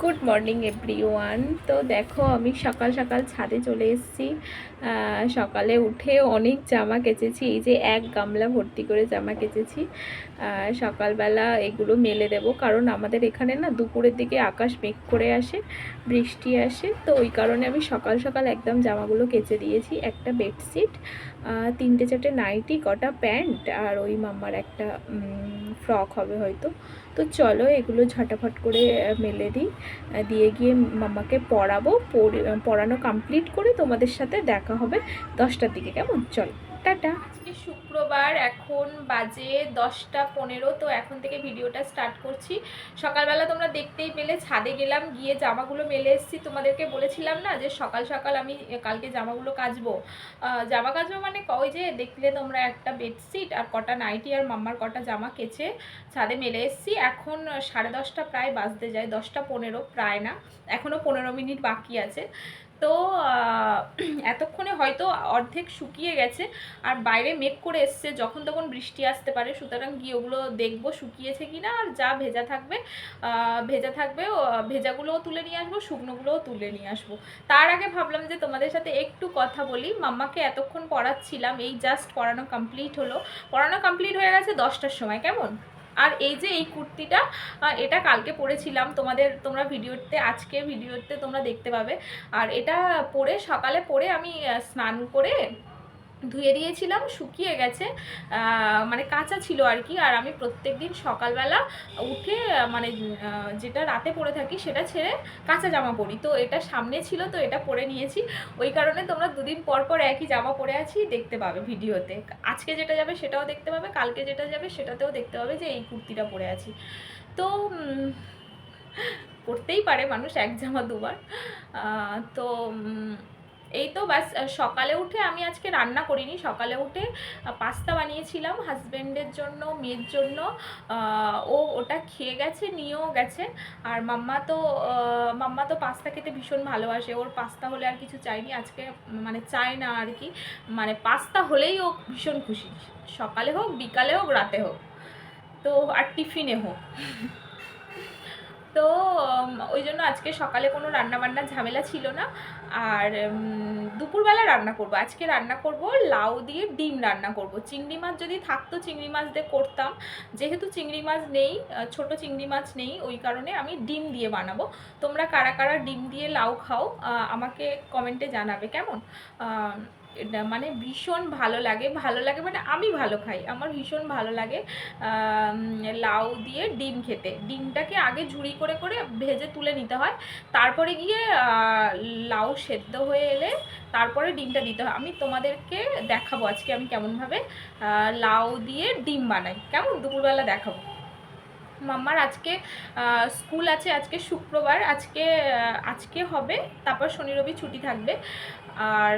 Good morning everyone. তো দেখো আমি সকাল সকাল ছাদে চলে এসেছি। সকালে উঠে অনেক জামা কেচেছি, এই যে এক গামলা ভর্তি করে জামা কেচেছি। সকালবেলা এগুলো মেলে দেব, কারণ আমাদের এখানে না দুপুরের দিকে আকাশ মেঘ করে আসে, বৃষ্টি আসে, তো ওই কারণে আমি সকাল সকাল একদম জামাগুলো কেচে দিয়েছি। একটা বেডশিট, তিনটে চারটে নাইটি, কটা প্যান্ট, আর ওই মাম্মার একটা ফ্রক হবে হয়তো। তো চলো এগুলো ঝটাফট করে মেলে দিই, দিয়ে গিয়ে মাম্মাকে পড়াবো। পড়ানো কমপ্লিট করে তোমাদের সাথে দেখা হবে 10টার দিকে, কেমন? চলো, টাটা। আজকে শুক্রবার, এখন বাজে 10টা 15। তো এখন থেকে ভিডিওটা স্টার্ট করছি। সকালবেলা তোমরা দেখতেই পেলে ছাদে গেলাম, গিয়ে জামাগুলো মেলে এসেছি। তোমাদেরকে বলেছিলাম না যে সকাল সকাল আমি কালকে জামাগুলো কাচবো। জামা কাচবো মানে ওই যে দেখলে তোমরা, একটা বেডশিট আর কটা নাইটি আর মাম্মার কটা জামা কেচে ছাদে মেলে এসেছি। এখন 10:30 প্রায় বাজতে যায়, 10টা 15 প্রায় না, এখনও 15 মিনিট বাকি আছে। তো এতক্ষণে হয়তো অর্ধেক শুকিয়ে গেছে, আর বাইরে মেঘ করে এসছে, যখন তখন বৃষ্টি আসতে পারে। সুতরাং গিয়ে ওগুলো দেখবো শুকিয়েছে কিনা, আর যা ভেজা থাকবে ভেজাগুলোও তুলে নিয়ে আসবো, শুকনোগুলোও তুলে নিয়ে আসবো। তার আগে ভাবলাম যে তোমাদের সাথে একটু কথা বলি। মাম্মাকে এতক্ষণ পড়াচ্ছিলাম, এই জাস্ট পড়ানো কমপ্লিট হলো। পড়ানো কমপ্লিট হয়ে গেছে 10টার সময়, কেমন? আর এই যে এই কুর্তিটা, এটা কালকে পরেছিলাম, তোমরা আজকে ভিডিওতে তোমরা দেখতে পাবে। আর এটা সকালে পরে আমি স্নান করে ধুয়ে দিয়েছিলাম, শুকিয়ে গেছে, মানে কাঁচা ছিল আর কি। আর আমি প্রত্যেকদিন সকালবেলা উঠে মানে যেটা রাতে পরে থাকি সেটা ছেড়ে কাঁচা জামা পরি, তো এটা সামনে ছিল তো এটা পরে নিয়েছি। ওই কারণে তোমরা দুদিন পর পর একই জামা পরে আছি দেখতে পাবে ভিডিওতে। আজকে যেটা যাবে সেটাও দেখতে পাবে, কালকে যেটা যাবে সেটাতেও দেখতে পাবে যে এই কুর্তিটা পরে আছি। তো পরতেই পারে মানুষ এক জামা দুবার। তো এই তো ব্যাস। সকালে উঠে আমি আজকে রান্না করিনি, সকালে উঠে পাস্তা বানিয়েছিলাম হাজব্যান্ডের জন্য, মেয়ের জন্য। ও ওটা খেয়ে গেছে, নিয়েও গেছে। আর মাম্মা তো পাস্তা খেতে ভীষণ ভালোবাসে, ওর পাস্তা হলে আর কিছু চাইনি আজকে, মানে চায় না আর কি, মানে পাস্তা হলেই ও ভীষণ খুশি, সকালে হোক বিকালে হোক রাতে হোক, তো আর টিফিনে হোক। তো ওই জন্য আজকে সকালে কোনো রান্নাবান্নার ঝামেলা ছিল না। আর দুপুরবেলা রান্না করব, আজকে রান্না করব লাউ দিয়ে ডিম রান্না করব। চিংড়ি মাছ যদি থাকতো চিংড়ি মাছ দিয়ে করতাম, যেহেতু চিংড়ি মাছ নেই, ছোট চিংড়ি মাছ নেই, ওই কারণে আমি ডিম দিয়ে বানাবো। তোমরা কারা কারা ডিম দিয়ে লাউ খাও আমাকে কমেন্টে জানাবে, কেমন? মানে ভীষণ ভালো লাগে মানে আমি ভালো খাই, আমার ভীষণ ভালো লাগে লাউ দিয়ে ডিম খেতে। ডিমটাকে আগে ঝুড়ি করে করে ভেজে তুলে নিতে হয়, তারপরে গিয়ে লাউ সেদ্ধ হয়ে এলে তারপরে ডিমটা দিতে হয়। আমি তোমাদেরকে দেখাবো আজকে আমি কেমনভাবে লাউ দিয়ে ডিম বানাই, কেমন? দুপুরবেলা দেখাবো। মাম্মার আজকে স্কুল আছে, আজকে শুক্রবার, আজকে হবে, তারপর শনি রবি ছুটি থাকবে। আর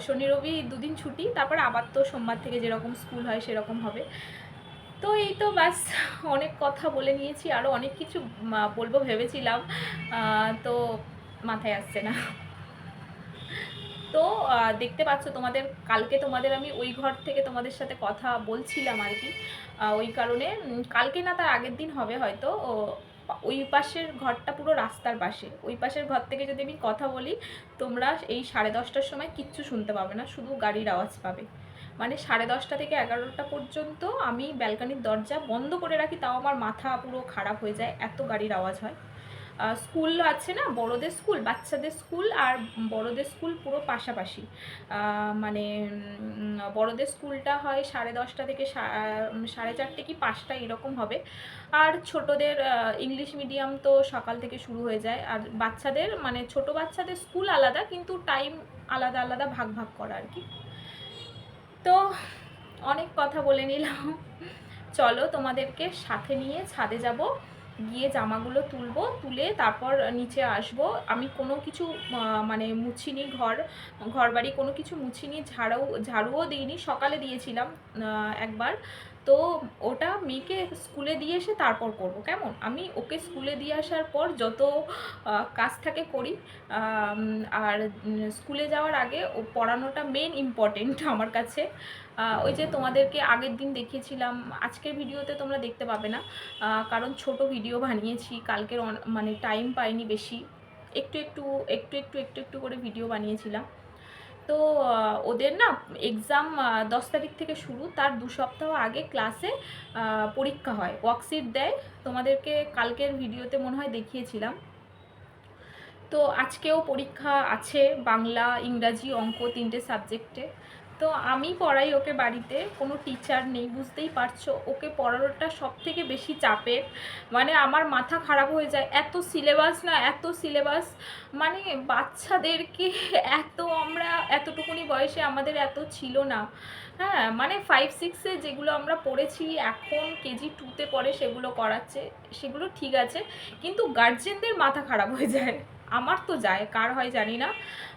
শনি রবি দুদিন ছুটি, তারপর আবার তো সোমবার থেকে যেরকম স্কুল হয় সেরকম হবে। তো এই তো ব্যাস, অনেক কথা বলে নিয়েছি, আরও অনেক কিছু বলবো ভেবেছিলাম, তো মাথায় আসছে না। তো দেখতে পাচ্ছ কালকে তোমাদের আমি ওই ঘর থেকে তোমাদের সাথে কথা বলছিলাম আর কি, ওই কারণে কালকে না তার আগের দিন হবে হয়তো। ওই পাশের ঘরটা পুরো রাস্তার পাশে, ওই পাশের ঘর থেকে যদি আমি কথা বলি তোমরা এই 10:30টার সময় কিচ্ছু শুনতে পাবে না, শুধু গাড়ির আওয়াজ পাবে। মানে 10:30 থেকে 11টা পর্যন্ত আমি ব্যালকানির দরজা বন্ধ করে রাখি, তাও আমার মাথা পুরো খারাপ হয়ে যায়, এত গাড়ির আওয়াজ হয়। স্কুল আছে না, বড়দের স্কুল, বাচ্চাদের স্কুল আর বড়দের স্কুল পুরো পাশাপাশি। মানে বড়দের স্কুলটা হয় 10:30 থেকে 4:30 কি 5টা এরকম হবে, আর ছোটদের ইংলিশ মিডিয়াম তো সকাল থেকে শুরু হয়ে যায়। আর বাচ্চাদের মানে ছোট বাচ্চাদের স্কুল আলাদা, কিন্তু টাইম আলাদা আলাদা ভাগ ভাগ করা আর কি। তো অনেক কথা বলে নিলাম, চলো তোমাদেরকে সাথে নিয়ে ছাদে যাব, গিয়ে জামাগুলো তুলবো, তুলে তারপর নিচে আসব। আমি কোনো কিছু মানে মুছিনি, ঘর বাড়ি কোনো কিছু মুছিনি, ঝাড়ুও দিইনি, সকালে দিয়েছিলাম একবার। তো ওটা মেয়েকে স্কুলে দিয়ে এসে তারপর করব, কেমন? আমি ওকে স্কুলে দিয়ে আসার পর যত কাজ থাকে করি। আর স্কুলে যাওয়ার আগে ও পড়ানোটা মেন ইম্পর্টেন্ট আমার কাছে। ওই যে তোমাদেরকে আগের দিন দেখিয়েছিলাম, আজকের ভিডিওতে তোমরা দেখতে পাবে না, কারণ ছোট ভিডিও বানিয়েছি কালকের, মানে টাইম পাইনি বেশি, একটু একটু একটু একটু একটু একটু করে ভিডিও বানিয়েছিলাম। তো ওদের না এক্সাম 10 তারিখ থেকে শুরু, তার 2 সপ্তাহ আগে ক্লাসে পরীক্ষা হয়, ওয়ার্কশিট দেয়। তোমাদেরকে কালকের ভিডিওতে মনে হয় দেখিয়েছিলাম। তো আজকেও পরীক্ষা আছে, বাংলা, ইংরাজি, অঙ্ক 3টে সাবজেক্টে। তো আমি পড়াই ওকে বাড়িতে, কোনো টিচার নেই, বুঝতেই পারছো। ওকে পড়ানোটা সব থেকে বেশি চাপের, মানে আমার মাথা খারাপ হয়ে যায়। এত সিলেবাস না, এত সিলেবাস, মানে বাচ্চাদেরকে এত, আমরা এতটুকুনি বয়সে আমাদের এত ছিল না। হ্যাঁ, মানে 5-6-এ যেগুলো আমরা পড়েছি, এখন KG 2-তে পড়ে সেগুলো করাচ্ছে, সেগুলো ঠিক আছে, কিন্তু গার্জেনদের মাথা খারাপ হয়ে যায়। আমার তো যায়, কার হয় জানি না।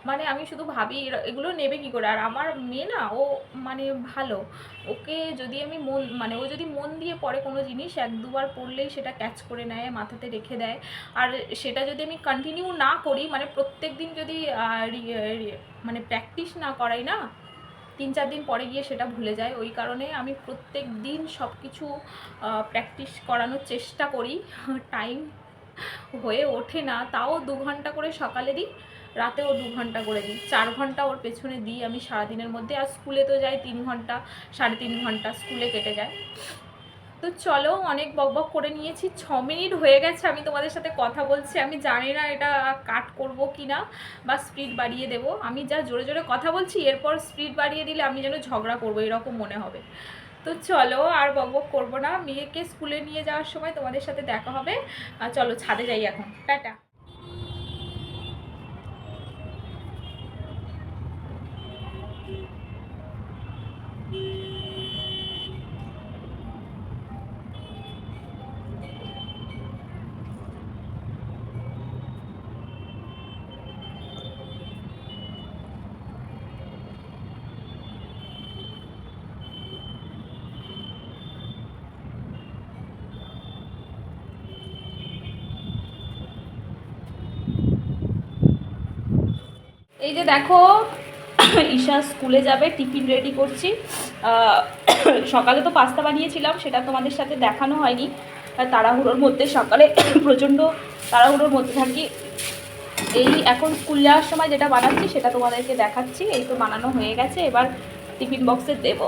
মানে আমি শুধু ভাবি এগুলো নেবে কী করে। আর আমার মেয়ে না, ও মানে ভালো, ওকে যদি আমি মানে ও যদি মন দিয়ে পড়ে কোনো জিনিস, 1-2 বার পড়লেই সেটা ক্যাচ করে নেয়, মাথাতে রেখে দেয়। আর সেটা যদি আমি কন্টিনিউ না করি, মানে প্রত্যেক দিন যদি মানে প্র্যাকটিস না করাই না, 3-4 দিন পরে গিয়ে সেটা ভুলে যায়। ওই কারণে আমি প্রত্যেক দিন সব কিছু প্র্যাকটিস করানোর চেষ্টা করি। টাইম হয়ে ওঠে না, তাও 2 ঘন্টা করে সকালে দিই, রাতেও 2 ঘন্টা করে দিই, 4 ঘন্টা ওর পেছনে দিই আমি সারাদিনের মধ্যে। আর স্কুলে তো যাই 3 ঘন্টা, 3.5 ঘন্টা স্কুলে কেটে যায়। তো চলো, অনেক বকবক করে নিয়েছি, 6 মিনিট হয়ে গেছে আমি তোমাদের সাথে কথা বলছি। আমি জানি না এটা কাট করব কি না, বা স্পিড বাড়িয়ে দেব। আমি যা জোরে জোরে কথা বলছি, এরপর স্পিড বাড়িয়ে দিলে আমি যেন ঝগড়া করবো এরকম মনে হবে। তো চলো, আর বকবক করবো না, মেয়েকে স্কুলে নিয়ে যাওয়ার সময় তোমাদের সাথে দেখা হবে। চলো ছাদে যাই এখন, টাটা। এই যে দেখো, ঈশা স্কুলে যাবে, টিফিন রেডি করছি। সকালে তো পাস্তা বানিয়েছিলাম, সেটা তোমাদের সাথে দেখানো হয়নি, তাড়াহুড়োর মধ্যে, সকালে প্রচণ্ড তাড়াহুড়োর মধ্যে থাকি। এই এখন স্কুল যাওয়ার সময় যেটা বানাচ্ছি সেটা তোমাদেরকে দেখাচ্ছি। এই তো বানানো হয়ে গেছে, এবার টিফিন বক্সে দেবো।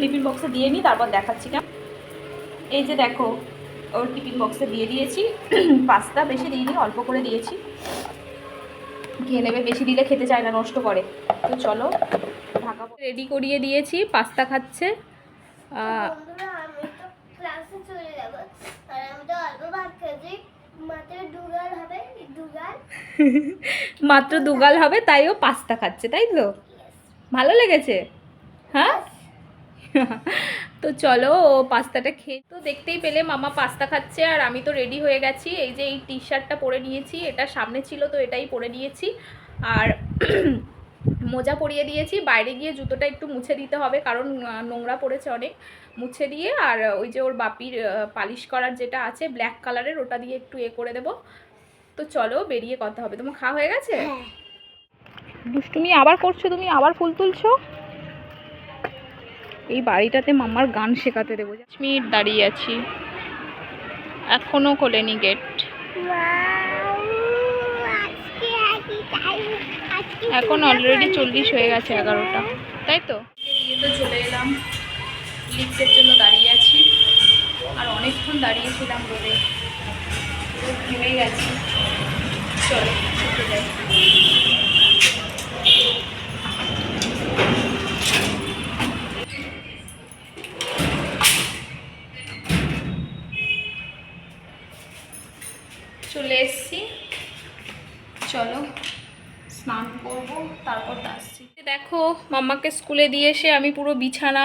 টিফিন বক্সে দিয়ে নিই, তারপর দেখাচ্ছি না। এই যে দেখো, ওর টিফিন বক্সে দিয়ে দিয়েছি পাস্তা, বেশি দিইনি, অল্প করে দিয়েছি, খেয়ে নেবে, বেশি দিলে খেতে চায় না, নষ্ট করে। তো চলো, ঢাকা রেডি করিয়ে দিয়েছি, পাস্তা খাচ্ছে। মাত্র 2 গাল হবে, তাই ও পাস্তা খাচ্ছে, তাই তো? ভালো লেগেছে? হ্যাঁ। তো চলো, ও পাস্তাটা খেয়ে, তো দেখতেই পেলে মামা পাস্তা খাচ্ছে, আর আমি তো রেডি হয়ে গেছি। এই যে এই টি-শার্টটা পরে নিয়েছি, এটা সামনে ছিল তো এটাই পরে নিয়েছি, আর মোজা পরিয়ে দিয়েছি। বাইরে গিয়ে জুতোটা একটু মুছে দিতে হবে, কারণ নোংরা পড়েছে অনেক, মুছে দিয়ে। আর ওই যে ওর বাপির পালিশ করার যেটা আছে ব্ল্যাক কালারের, ওটা দিয়ে একটু করে দেবো। তো চলো, বেরিয়ে কথা হবে। তোমার খাওয়া হয়ে গেছে? দুষ্টুমি আবার করছো তুমি, আবার ফুল তুলছো। এই বাড়িটাতে মামার গান শেখাতে দেবো। 5 মিনিট দাঁড়িয়ে আছি, এখনো খোলেনি গেট। এখন অলরেডি 40 হয়ে গেছে, 11টা, তাই তো? দিয়ে তো চলে এলাম, লিফটের জন্য দাঁড়িয়ে আছি, আর অনেকক্ষণ দাঁড়িয়েছিলাম রোদে, ঘেমে গেছি। চলো ছুটে যাই। চলে এসছি, চলো স্নান করবো, তারপর আসছি। দেখো, মাম্মাকে স্কুলে দিয়ে এসে আমি পুরো বিছানা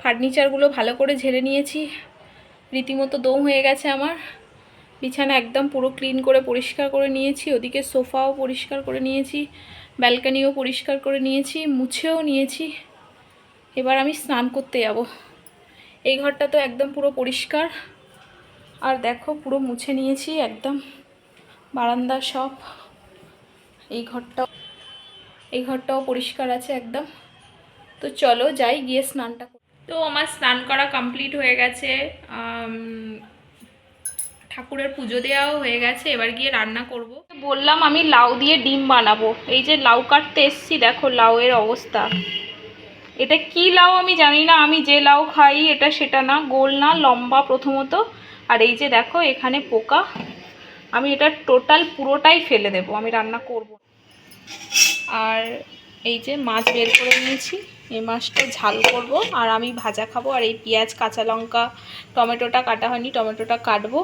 ফার্নিচারগুলো ভালো করে ঝেড়ে নিয়েছি, রীতিমতো দম হয়ে গেছে আমার। বিছানা একদম পুরো ক্লিন করে পরিষ্কার করে নিয়েছি, ওদিকে সোফাও পরিষ্কার করে নিয়েছি, ব্যালকনিও পরিষ্কার করে নিয়েছি, মুছেও নিয়েছি। এবার আমি স্নান করতে যাব। এই ঘরটা তো একদম পুরো পরিষ্কার, আর দেখো পুরো মুছে নিয়েছি একদম, বারান্দা সব। এই ঘরটাও পরিষ্কার আছে একদম। তো চলো যাই, গিয়ে স্নানটা করি। তো আমার স্নান করা কমপ্লিট হয়ে গেছে, ঠাকুরের পুজো দেওয়াও হয়ে গেছে, এবার গিয়ে রান্না করব। বললাম আমি লাউ দিয়ে ডিম বানাবো। এই যে লাউ কাটতে এসছি, দেখো লাউয়ের অবস্থা। এটা কি লাউ আমি জানি না, আমি যে লাউ খাই এটা সেটা না, গোল না, লম্বা প্রথমত। আর এই যে দেখো এখানে পোকা, আমি এটা টোটাল পুরোটাই ফেলে দেবো, আমি রান্না করব। আর এই যে মাছ বের করে নিয়েছি, এই মাছটা ঝাল করব আর আমি ভাজা খাবো। আর এই পেঁয়াজ, কাঁচা লঙ্কা, টমেটোটা কাটা হয়নি, টমেটোটা কাটবো।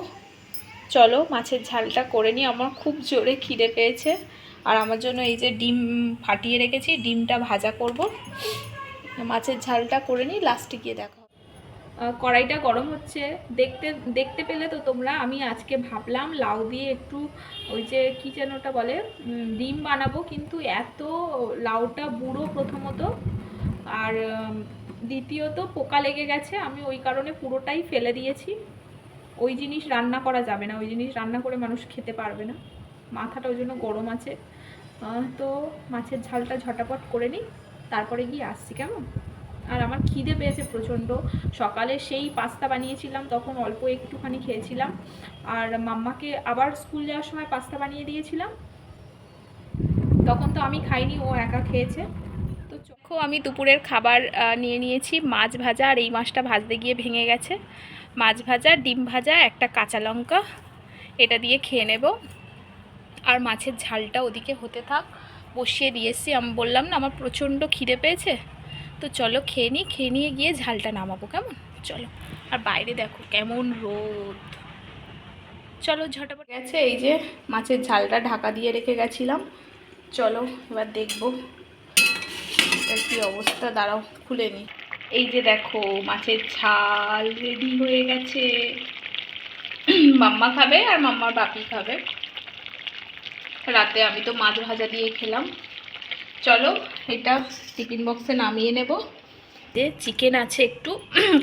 চলো মাছের ঝালটা করে নিই, আমার খুব জোরে খিদে পেয়েছে। আর আমার জন্য এই যে ডিম ফাটিয়ে রেখেছি, ডিমটা ভাজা করব। মাছের ঝালটা করে নিই, লাস্টে গিয়ে দেখা হবে। কড়াইটা গরম হচ্ছে, দেখতে পেলে তো তোমরা। আমি আজকে ভাবলাম লাউ দিয়ে একটু ওই যে কী যেন ওটা বলে, ডিম বানাবো, কিন্তু এত লাউটা বুড়ো প্রথমত, আর দ্বিতীয়ত পোকা লেগে গেছে, আমি ওই কারণে পুরোটাই ফেলে দিয়েছি। ওই জিনিস রান্না করা যাবে না, ওই জিনিস রান্না করে মানুষ খেতে পারবে না, মাথাটা ওই জন্য গরম আছে। তো মাছের ঝালটা ঝটাপট করে নিই, তারপরে গিয়ে আসছি, কেমন? আর আমার খিদে পেয়েছে প্রচণ্ড। সকালে সেই পাস্তা বানিয়েছিলাম, তখন অল্প একটুখানি খেয়েছিলাম। আর মাম্মাকে আবার স্কুল যাওয়ার সময় পাস্তা বানিয়ে দিয়েছিলাম, তখন তো আমি খাইনি, ও একা খেয়েছে। তো চোখো আমি দুপুরের খাবার নিয়ে নিয়েছি, মাছ ভাজা। আর এই মাছটা ভাজতে গিয়ে ভেঙে গেছে। মাছ ভাজা, ডিম ভাজা, একটা কাঁচা লঙ্কা, এটা দিয়ে খেয়ে নেব। আর মাছের ঝালটা ওদিকে হতে থাক, বসিয়ে দিয়েছি। আমি বললাম না আমার প্রচণ্ড খিদে পেয়েছে, তো চলো খেয়ে নিই, খেয়ে নিয়ে গিয়ে ঝালটা নামাবো, কেমন? চলো। আর বাইরে দেখো কেমন রোদ, চলো ঝটাপট গেছে। এই যে মাছের ঝালটা ঢাকা দিয়ে রেখে গেছিলাম, চলো এবার দেখবো এটার কী অবস্থা। দাঁড়াও খুলে নিই। এই যে দেখো মাছের ঝাল রেডি হয়ে গেছে। মাম্মা খাবে আর মাম্মার বাপি খাবে। রাতে আমি তো মাছ ভাজা দিয়ে খেলাম। চলো এটা টিফিন বক্সে নামিয়ে নেব। যে চিকেন আছে একটু,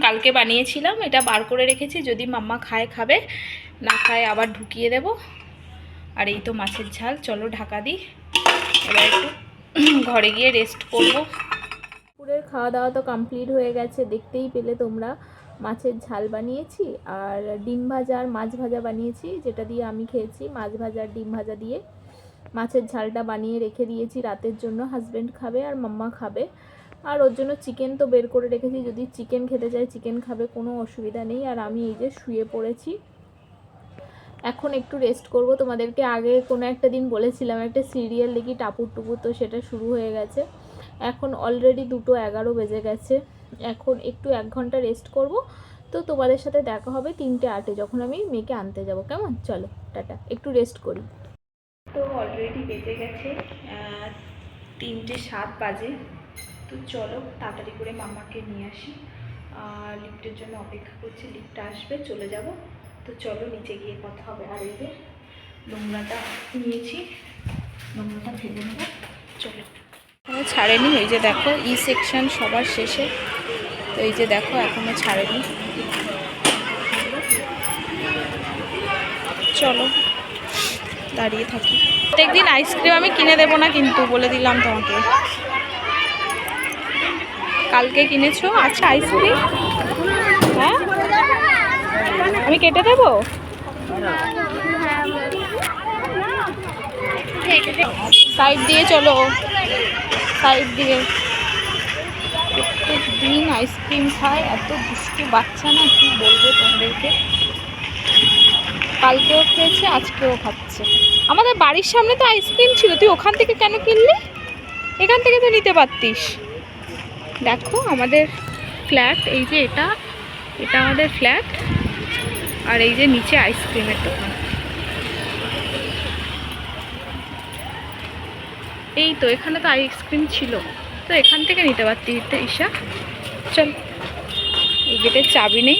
কালকে বানিয়েছিলাম, এটা বার করে রেখেছি, যদি মাম্মা খায় খাবে, না খায় আবার ঢুকিয়ে দেব। আর এই তো মাছের ঝাল, চলো ঢাকা দিই। এবার একটু ঘরে গিয়ে রেস্ট করব। দুপুরের খাওয়া দাওয়া তো কমপ্লিট হয়ে গেছে, দেখতেই পেলে তোমরা। মাছের ঝাল বানিয়েছি আর ডিম ভাজা আর মাছ ভাজা বানিয়েছি, যেটা দিয়ে আমি খেয়েছি। মাছ ভাজা আর ডিম ভাজা দিয়ে মাছের ঝালটা বানিয়ে রেখে দিয়েছি রাতের জন্য। হাজব্যান্ড খাবে আর মাম্মা খাবে। আর ওর জন্য চিকেন তো বের করে রেখেছি, যদি চিকেন খেতে চায় চিকেন খাবে, কোনো অসুবিধা নেই। আর আমি এই যে শুয়ে পড়েছি, এখন একটু রেস্ট করব। তোমাদেরকে আগে কোনো একটা দিন বলেছিলাম একটা সিরিয়াল দেখি টাপুর টুপুর, তো সেটা শুরু হয়ে গেছে। এখন অলরেডি 2:11 বেজে গেছে, এখন একটু 1 ঘন্টা রেস্ট করব। তো তোমাদের সাথে দেখা হবে 3:08 যখন আমি মেয়েকে আনতে যাব, কেমন? চলো টাটা, একটু রেস্ট করি। তো অলরেডি বেজে গেছে 3:07 বাজে। তো চলো তাড়াতাড়ি করে মামাকে নিয়ে আসি। লিফটের জন্য অপেক্ষা করছি, লিফটটা আসবে, চলে যাব। তো চলো নিচে গিয়ে কথা হবে। আর এই যে নোংরাটা নিয়েছি, নোংরাটা ফেলে নেবো, চলো। এখনও ছাড়েনি, এই যে দেখো ই সেকশন সবার শেষে, তো এই যে দেখো এখনও ছাড়েনি। চলো দাঁড়িয়ে থাকি। প্রত্যেকদিন আইসক্রিম আমি কিনে দেবো না কিন্তু, বলে দিলাম তোমাকে। কালকে কিনেছো, আচ্ছা আইসক্রিম, হ্যাঁ আমি কেটে দেবো। সাইড দিয়ে চলো, সাইড দিয়ে। প্রত্যেক দিন আইসক্রিম খায়, এত দুষ্টু বাচ্চা না, কি বলবো তোমাদেরকে। কালকেও খেয়েছে, আজকেও খাচ্ছে। আমাদের বাড়ির সামনে তো আইসক্রিম ছিল, তুই ওখান থেকে কেন কিনলি? এখান থেকে তো নিতে পারতিস। দেখো আমাদের ফ্ল্যাট, এই যে এটা এটা আমাদের ফ্ল্যাট, আর এই যে নিচে আইসক্রিমের দোকান। এই তো এখানে তো আইসক্রিম ছিল, তো এখান থেকে নিতে পারতি ঈশা। চল, এই গেটের চাবি নেই,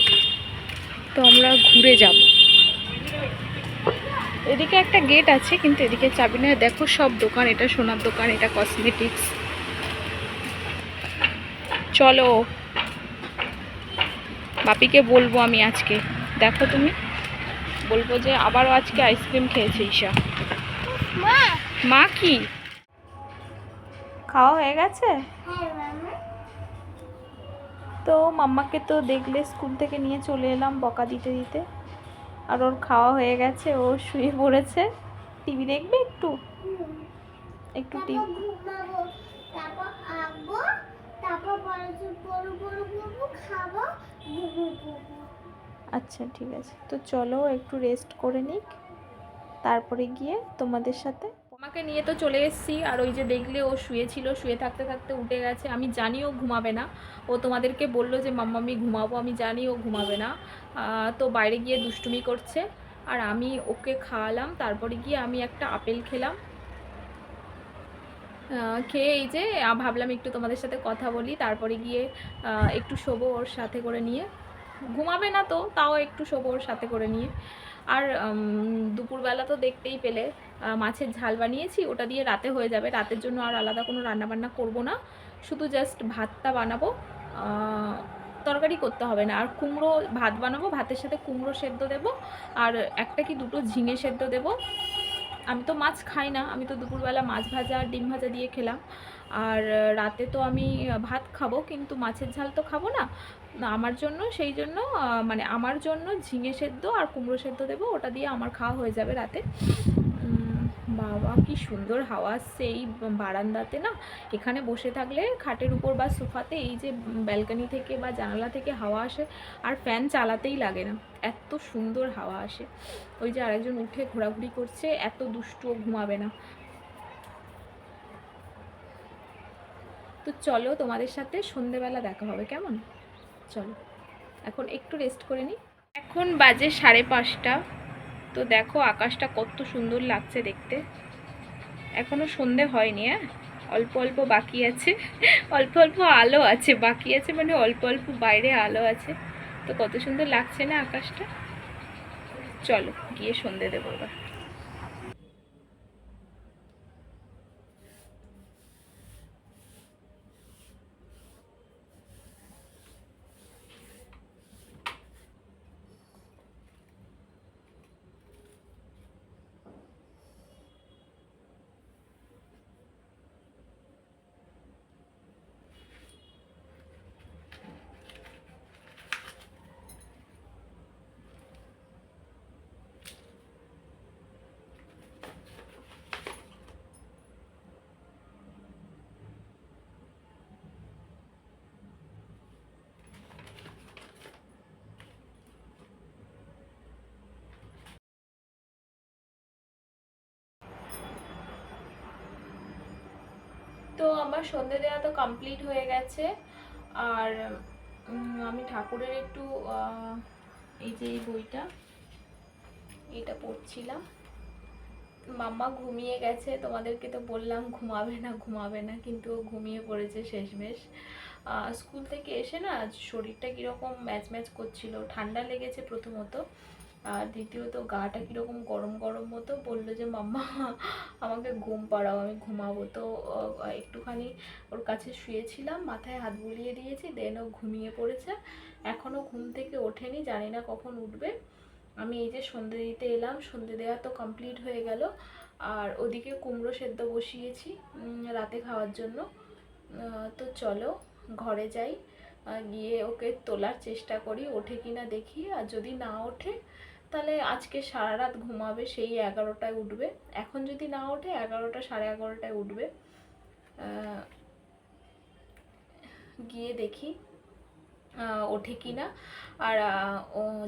তো আমরা ঘুরে যাব। এদিকে একটা গেট আছে কিন্তু এদিকে চাবি নেই। দেখো সব দোকান, এটা সোনার দোকান, এটা কসমেটিক্স। চলো বাপিকে বলবো আমি আজকে, দেখো তুমি বলবো যে আবারও আজকে আইসক্রিম খেয়েছে ঈশা। মা কি খাওয়া হয়ে গেছে? তো মাম্মাকে তো দেখলে স্কুল থেকে নিয়ে চলে এলাম বকা দিতে দিতে, আর ওর খাওয়া হয়ে গেছে, ও শুয়ে পড়েছে। টিভি দেখবে একটু একটু টিভি। আচ্ছা ঠিক আছে, তো চলো একটু রেস্ট করে নিক, তারপরে গিয়ে তোমাদের সাথে। আমাকে নিয়ে তো চলে এসেছি, আর ওই যে দেখলে ও শুয়েছিল, শুয়ে থাকতে থাকতে উঠে গেছে। আমি জানি ও ঘুমাবে না, ও তোমাদেরকে বললো যে মাম্মা আমি ঘুমাবো, আমি জানি ও ঘুমাবে না। তো বাইরে গিয়ে দুষ্টুমি করছে, আর আমি ওকে খাওয়ালাম, তারপরে গিয়ে আমি একটা আপেল খেলাম। খেয়ে এই যে ভাবলাম একটু তোমাদের সাথে কথা বলি, তারপরে গিয়ে একটু শোবো ওর সাথে করে নিয়ে। ঘুমাবে না তো তাও একটু শোবো ওর সাথে করে নিয়ে। আর দুপুরবেলা তো দেখতেই পেলে মাছের ঝাল বানিয়েছি, ওটা দিয়ে রাতে হয়ে যাবে। রাতের জন্য আর আলাদা কোনো রান্নাবান্না করব না, শুধু জাস্ট ভাতটা বানাবো, তরকারি করতে হবে না। আর কুমড়ো ভাত বানাবো, ভাতের সাথে কুমড়ো সেদ্ধ দেবো, আর একটা কি দুটো ঝিঙে সেদ্ধ দেবো। আমি তো মাছ খাই না, আমি তো দুপুরবেলা মাছ ভাজা আর ডিম ভাজা দিয়ে খেলাম। আর রাতে তো আমি ভাত খাবো, কিন্তু মাছের ঝাল তো খাবো না। আমার জন্য সেই জন্য মানে আমার জন্য ঝিঙে সেদ্ধ আর কুমড়ো সেদ্ধ দেবো, ওটা দিয়ে আমার খাওয়া হয়ে যাবে রাতে। বাবা কি সুন্দর হাওয়া আসছে এই বারান্দাতে না। এখানে বসে থাকলে খাটের উপর বা সোফাতে, এই যে ব্যালকনি থেকে বা জানালা থেকে হাওয়া আসে, আর ফ্যান চালাতেই লাগে না, এত সুন্দর হাওয়া আসে। ওই যে আরেকজন উঠে ঘোরাঘুরি করছে, এত দুষ্টুও ঘুমাবে না। তো চলো তোমাদের সাথে সন্ধেবেলা দেখা হবে, কেমন? চলো এখন একটু রেস্ট করে নিই। এখন বাজে 5:30। তো দেখো আকাশটা কত সুন্দর লাগছে দেখতে। এখনো সন্ধে হয়নি, হ্যাঁ, অল্প অল্প বাকি আছে, অল্প অল্প আলো আছে, বাকি আছে মানে অল্প অল্প বাইরে আলো আছে। তো কত সুন্দর লাগছে না আকাশটা। চলো গিয়ে সন্ধে দেবো এবার। তো আমার সন্ধে দেওয়া তো কমপ্লিট হয়ে গেছে। আর আমি ঠাকুরের একটু এই যে এই বইটা, এটা পড়ছিলাম। মাম্মা ঘুমিয়ে গেছে, তোমাদেরকে তো বললাম ঘুমাবে না ঘুমাবে না, কিন্তু ও ঘুমিয়ে পড়েছে শেষমেশ। স্কুল থেকে এসে না শরীরটা কীরকম ম্যাচ ম্যাচ করছিল, ঠান্ডা লেগেছে প্রথমত, আর দ্বিতীয়ত গাটা কীরকম গরম গরম মতো। বললো যে মাম্মা আমাকে ঘুম পাড়াও, আমি ঘুমাবো। তো একটুখানি ওর কাছে শুয়েছিলাম, মাথায় হাত বুলিয়ে দিয়েছি, দেন ও ঘুমিয়ে পড়েছে। এখনও ঘুম থেকে ওঠেনি, জানি না কখন উঠবে। আমি এই যে সন্ধে দিতে এলাম, সন্ধে দেওয়া তো কমপ্লিট হয়ে গেল। আর ওদিকে কুমড়ো সেদ্ধ বসিয়েছি রাতে খাওয়ার জন্য। তো চলো ঘরে যাই, গিয়ে ওকে তোলার চেষ্টা করি, ওঠে কিনা দেখি। আর যদি না ওঠে তাহলে আজকে সারা রাত ঘুমাবে, সেই 11টায় উঠবে। এখন যদি না ওঠে 11টা 11:30টায় উঠবে। গিয়ে দেখি ওঠে কি না। আর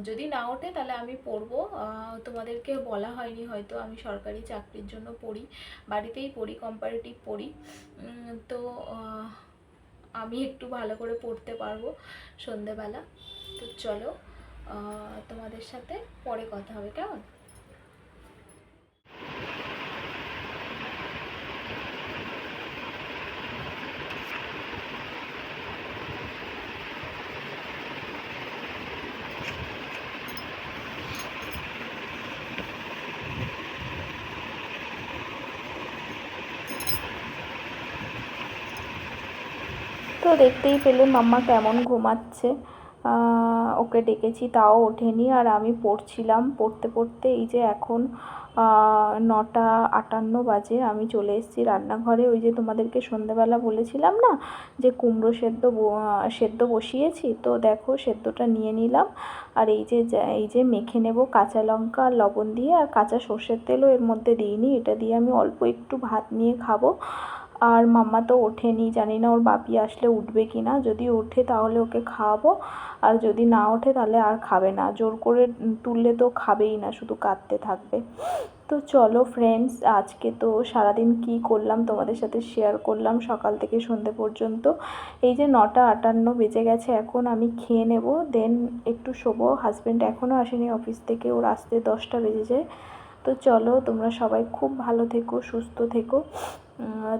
যদি না ওঠে তাহলে আমি পড়বো। তোমাদেরকে বলা হয়নি হয়তো, আমি সরকারি চাকরির জন্য পড়ি, বাড়িতেই পড়ি, কম্পারেটিভ পড়ি। তো আমি একটু ভালো করে পড়তে পারবো সন্ধেবেলা। তো চলো তোমাদের সাথে পরে কথা হবে, কেমন? তো দেখতেই পেলে মাম্মা কেমন ঘুমাচ্ছে। ওকে ডেকেছি তাও ওঠেনি, আর আমি পড়ছিলাম। পড়তে পড়তে এই যে এখন 9:58 বাজে। আমি চলে এসেছি রান্নাঘরে। ওই যে তোমাদেরকে সন্ধেবেলা বলেছিলাম না যে কুমড়ো সেদ্ধ বসিয়েছি, তো দেখো সেদ্ধটা নিয়ে নিলাম। আর এই যে মেখে নেব কাঁচা লঙ্কা আর লবণ দিয়ে, আর কাঁচা সর্ষের তেলও এর মধ্যে দিইনি। এটা দিয়ে আমি অল্প একটু ভাত নিয়ে খাবো। আর মাম্মা তো ওঠেনি, জানি না ওর বাপি আসলে উঠবে কি না। যদি ওঠে তাহলে ওকে খাওয়াবো, আর যদি না ওঠে তাহলে আর খাবে না। জোর করে তুললে তো খাবেই না, শুধু কাঁদতে থাকবে। তো চলো ফ্রেন্ডস, আজকে তো সারাদিন কি করলাম তোমাদের সাথে শেয়ার করলাম, সকাল থেকে সন্ধে পর্যন্ত। এই যে 9:58 বেজে গেছে, এখন আমি খেয়ে নেব, দেন একটু শোবো। হাজব্যান্ড এখনও আসেনি অফিস থেকে, ওর আসতে 10টা বেজে যায়। তো চলো, তোমরা সবাই খুব ভালো থেকো, সুস্থ থেকো।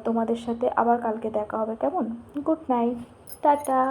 তোমাদের সাথে আবার কালকে দেখা হবে, কেমন? Good night, tata.